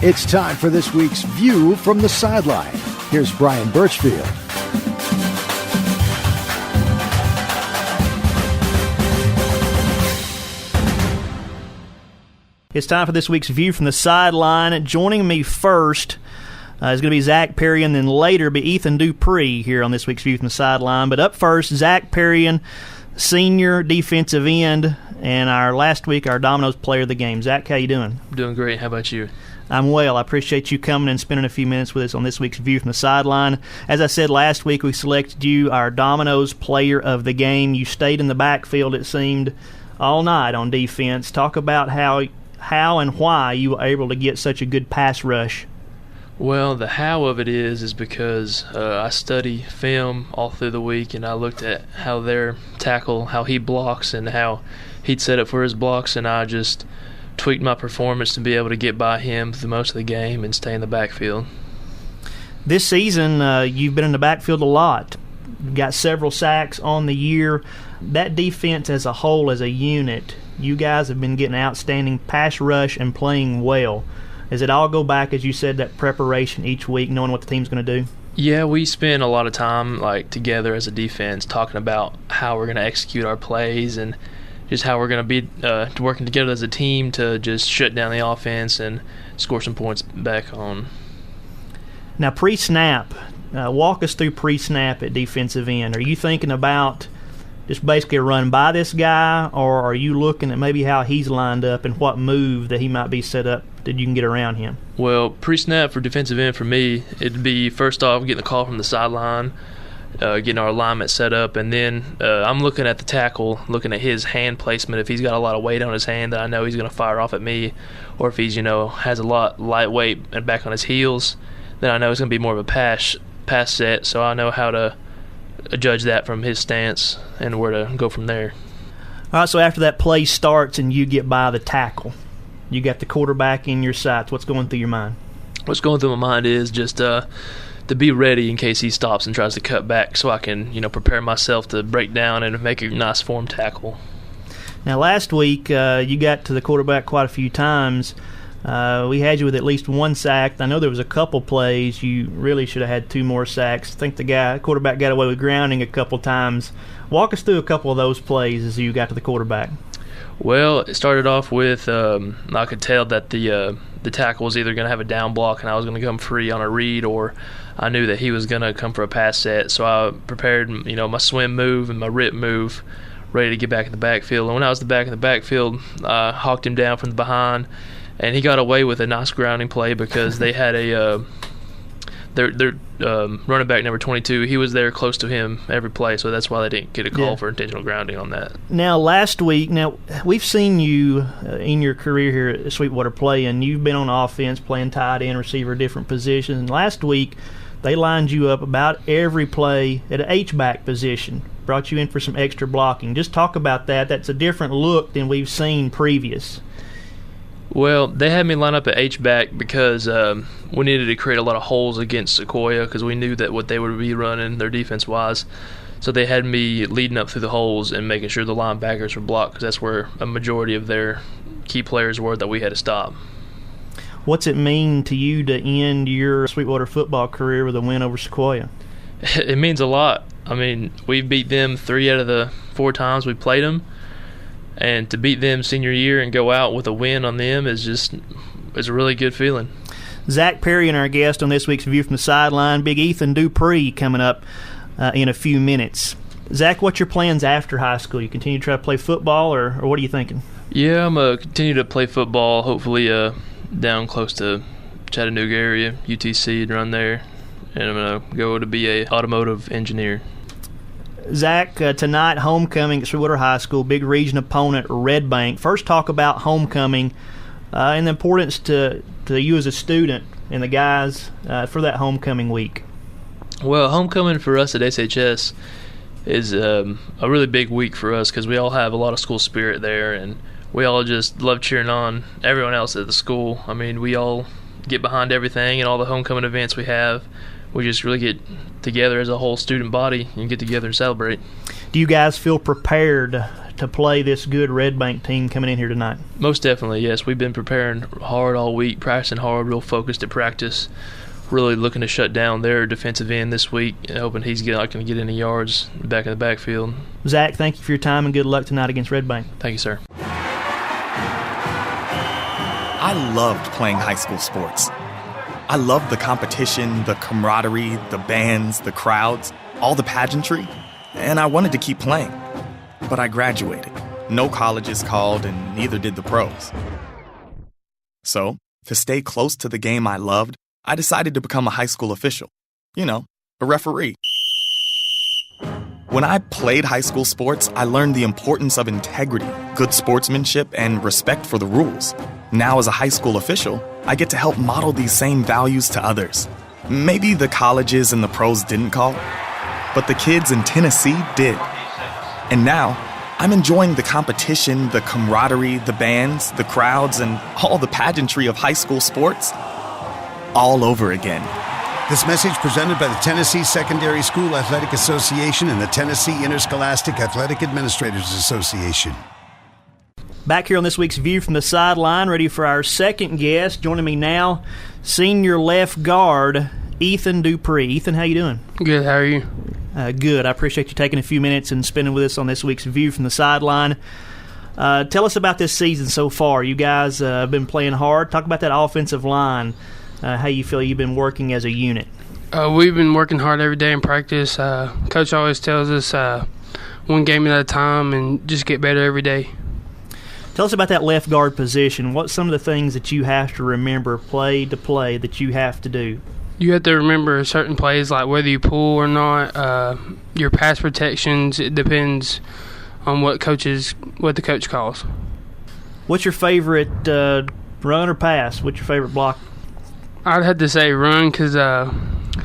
It's time for this week's View from the Sideline. Here's Bryan Burchfield. It's time for this week's View from the Sideline. Joining me first is going to be Zac Perian, then later be Ethan Dupree here on this week's View from the Sideline. But up first, Zac Perian, senior defensive end, and last week our Domino's player of the game. Zach, how you doing? I'm doing great. How about you? I'm well. I appreciate you coming and spending a few minutes with us on this week's View from the Sideline. As I said last week, we selected you our Domino's player of the game. You stayed in the backfield, it seemed, all night on defense. Talk about how and why you were able to get such a good pass rush. Well, the how of it is because I study film all through the week, and I looked at how their tackle, how he blocks, and how he'd set up for his blocks, and I just tweaked my performance to be able to get by him through most of the game and stay in the backfield. This season, you've been in the backfield a lot. You've got several sacks on the year. That defense as a whole, as a unit, you guys have been getting outstanding pass rush and playing well. Does it all go back, as you said, that preparation each week, knowing what the team's going to do? Yeah, we spend a lot of time together as a defense talking about how we're going to execute our plays and just how we're going to be working together as a team to just shut down the offense and score some points back on. Now, pre-snap, walk us through pre-snap at defensive end. Are you thinking about just basically a run by this guy, or are you looking at maybe how he's lined up and what move that he might be set up that you can get around him? Well, pre-snap for defensive end for me, it'd be first off getting the call from the sideline, getting our alignment set up, and then I'm looking at the tackle, looking at his hand placement. If he's got a lot of weight on his hand, that I know he's going to fire off at me, or if he's has a lot lightweight and back on his heels, then I know it's going to be more of a pass set. So I know how to judge that from his stance and where to go from there. All right. So after that play starts and you get by the tackle, you got the quarterback in your sights. What's going through your mind? What's going through my mind is just to be ready in case he stops and tries to cut back, so I can, prepare myself to break down and make a nice form tackle. Now, last week you got to the quarterback quite a few times. We had you with at least one sack. I know there was a couple plays you really should have had two more sacks. I think the quarterback got away with grounding a couple times. Walk us through a couple of those plays as you got to the quarterback. Well, it started off with I could tell that the tackle was either going to have a down block and I was going to come free on a read, or I knew that he was going to come for a pass set. So I prepared, my swim move and my rip move, ready to get back in the backfield. And when I was back in the backfield, I hawked him down from the behind, and he got away with a nice grounding play because they had their running back number 22. He was there close to him every play, so that's why they didn't get a call for intentional grounding on that. Now, last week, we've seen you in your career here at Sweetwater playing. You've been on offense, playing tight end, receiver, different positions. And last week, they lined you up about every play at an H-back position, brought you in for some extra blocking. Just talk about that. That's a different look than we've seen previous. Well, they had me line up at H-back because we needed to create a lot of holes against Sequoia because we knew that what they would be running, their defense-wise. So they had me leading up through the holes and making sure the linebackers were blocked because that's where a majority of their key players were that we had to stop. What's it mean to you to end your Sweetwater football career with a win over Sequoia? It means a lot. I mean, we beat them 3 out of the 4 times we played them. And to beat them senior year and go out with a win on them is a really good feeling. Zac Perian, our guest on this week's View from the Sideline. Big Ethan Dupree coming up in a few minutes. Zach, what's your plans after high school? You continue to try to play football, or what are you thinking? Yeah, I'm going to continue to play football, hopefully down close to Chattanooga area, UTC, and run there. And I'm going to go to be an automotive engineer. Zach, tonight, homecoming at Sweetwater High School, big region opponent, Red Bank. First, talk about homecoming and the importance to you as a student and the guys for that homecoming week. Well, homecoming for us at SHS is a really big week for us because we all have a lot of school spirit there, and we all just love cheering on everyone else at the school. I mean, we all get behind everything and all the homecoming events we have. we just really get together as a whole student body and get together and celebrate. Do you guys feel prepared to play this good Red Bank team coming in here tonight? Most definitely, yes. We've been preparing hard all week, practicing hard, real focused at practice, really looking to shut down their defensive end this week and hoping he's not going to get any yards back in the backfield. Zach, thank you for your time and good luck tonight against Red Bank. Thank you, sir. I loved playing high school sports. I loved the competition, the camaraderie, the bands, the crowds, all the pageantry, and I wanted to keep playing. But I graduated. No colleges called, and neither did the pros. So, to stay close to the game I loved, I decided to become a high school official. You know, a referee. When I played high school sports, I learned the importance of integrity, good sportsmanship, and respect for the rules. Now, as a high school official, I get to help model these same values to others. Maybe the colleges and the pros didn't call, but the kids in Tennessee did. And now, I'm enjoying the competition, the camaraderie, the bands, the crowds, and all the pageantry of high school sports all over again. This message presented by the Tennessee Secondary School Athletic Association and the Tennessee Interscholastic Athletic Administrators Association. Back here on this week's View from the Sideline, ready for our second guest. Joining me now, senior left guard, Ethan Dupree. Ethan, how you doing? Good, how are you? Good. I appreciate you taking a few minutes and spending with us on this week's View from the Sideline. Tell us about this season so far. You guys have been playing hard. Talk about that offensive line, how you feel you've been working as a unit. We've been working hard every day in practice. Coach always tells us one game at a time and just get better every day. Tell us about that left guard position. What's some of the things that you have to remember play to play that you have to do? You have to remember certain plays, like whether you pull or not, your pass protections. It depends on what the coach calls. What's your favorite run or pass? What's your favorite block? I'd have to say run because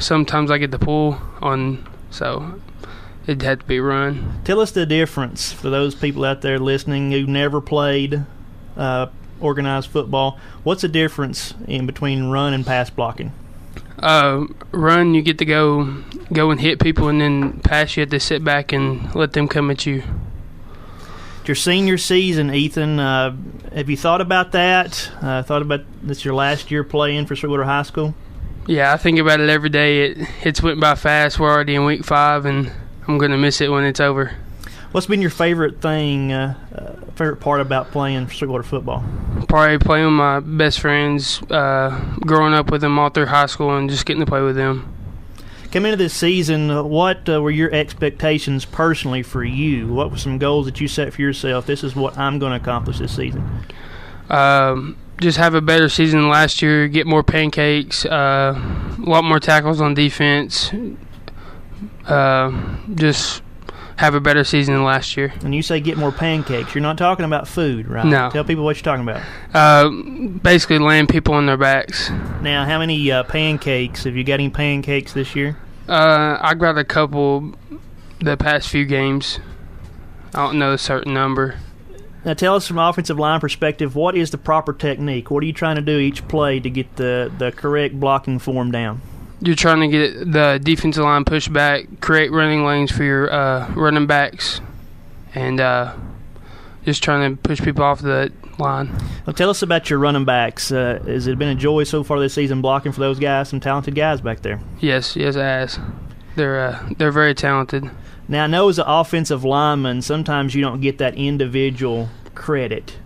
sometimes I get the pull on, so it'd have to be run. Tell us the difference for those people out there listening who never played organized football. What's the difference in between run and pass blocking? Run, you get to go and hit people, and then pass, you have to sit back and let them come at you. It's your senior season, Ethan. Have you thought about that? Thought about this your last year playing for Sweetwater High School? Yeah, I think about it every day. It's went by fast. We're already in week 5, and I'm going to miss it when it's over. What's been your favorite thing, favorite part about playing Sweetwater football? Probably playing with my best friends, growing up with them all through high school and just getting to play with them. Coming into this season, what were your expectations personally for you? What were some goals that you set for yourself? This is what I'm going to accomplish this season. Just have a better season than last year, get more pancakes, a lot more tackles on defense, just have a better season than last year. And you say get more pancakes. You're not talking about food, right? No. Tell people what you're talking about. Basically laying people on their backs. Now, how many pancakes? Have you got any pancakes this year? I got a couple the past few games. I don't know a certain number. Now, tell us from an offensive line perspective, what is the proper technique? What are you trying to do each play to get the correct blocking form down? You're trying to get the defensive line pushed back, create running lanes for your running backs, and just trying to push people off the line. Well, tell us about your running backs. Has it been a joy so far this season blocking for those guys, some talented guys back there? Yes, it has. They're very talented. Now, I know as an offensive lineman, sometimes you don't get that individual credit,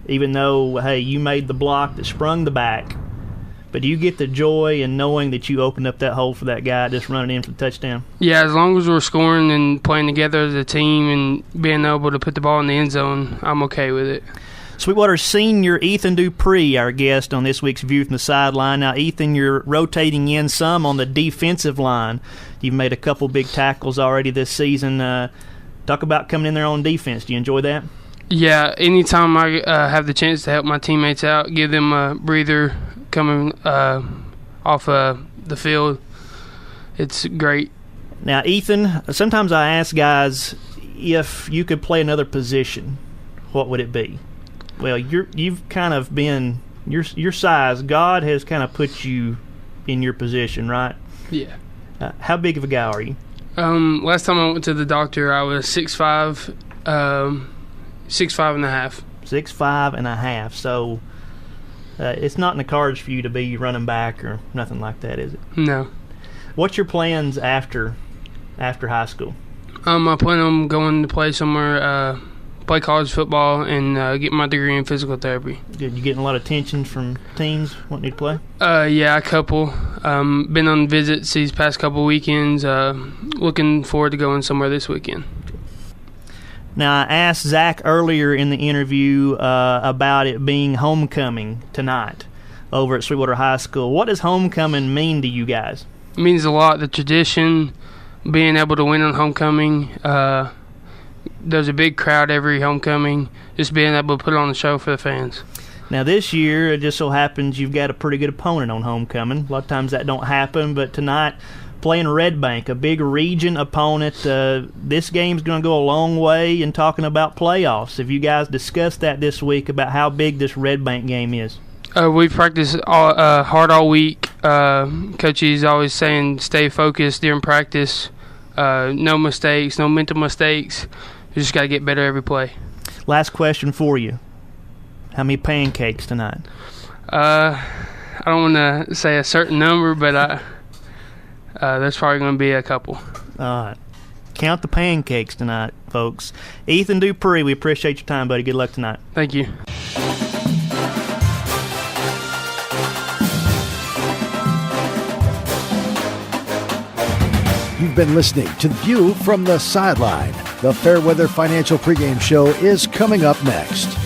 even though, hey, you made the block that sprung the back. But do you get the joy in knowing that you opened up that hole for that guy just running in for the touchdown? Yeah, as long as we're scoring and playing together as a team and being able to put the ball in the end zone, I'm okay with it. Sweetwater senior Ethan Dupree, our guest on this week's View from the Sideline. Now, Ethan, you're rotating in some on the defensive line. You've made a couple big tackles already this season. Talk about coming in there on defense. Do you enjoy that? Yeah, anytime I have the chance to help my teammates out, give them a breather coming off the field, it's great. Now, Ethan, sometimes I ask guys if you could play another position, what would it be? Well, you've kind of been your size. God has kind of put you in your position, right? Yeah. How big of a guy are you? Last time I went to the doctor, I was 6'5", 6'5" and a half. 6'5" and a half. So it's not in the cards for you to be running back or nothing like that, is it? No. What's your plans after high school? I plan on going to play somewhere, play college football, and get my degree in physical therapy. Good. You getting a lot of attention from teams wanting you to play? Yeah, a couple. Been on visits these past couple weekends. Looking forward to going somewhere this weekend. Now, I asked Zach earlier in the interview about it being homecoming tonight over at Sweetwater High School. What does homecoming mean to you guys? It means a lot. The tradition, being able to win on homecoming. There's a big crowd every homecoming. Just being able to put on the show for the fans. Now, this year, it just so happens you've got a pretty good opponent on homecoming. A lot of times that don't happen, but tonight, playing Red Bank, a big region opponent. This game's going to go a long way in talking about playoffs. Have you guys discussed that this week about how big this Red Bank game is? We practice hard all week. Coach is always saying stay focused during practice. No mistakes, no mental mistakes. We just got to get better every play. Last question for you. How many pancakes tonight? I don't want to say a certain number, but there's probably going to be a couple. All right. Count the pancakes tonight, folks. Ethan Dupree, we appreciate your time, buddy. Good luck tonight. Thank you. You've been listening to The View from the Sideline. The Fairweather Financial pregame show is coming up next.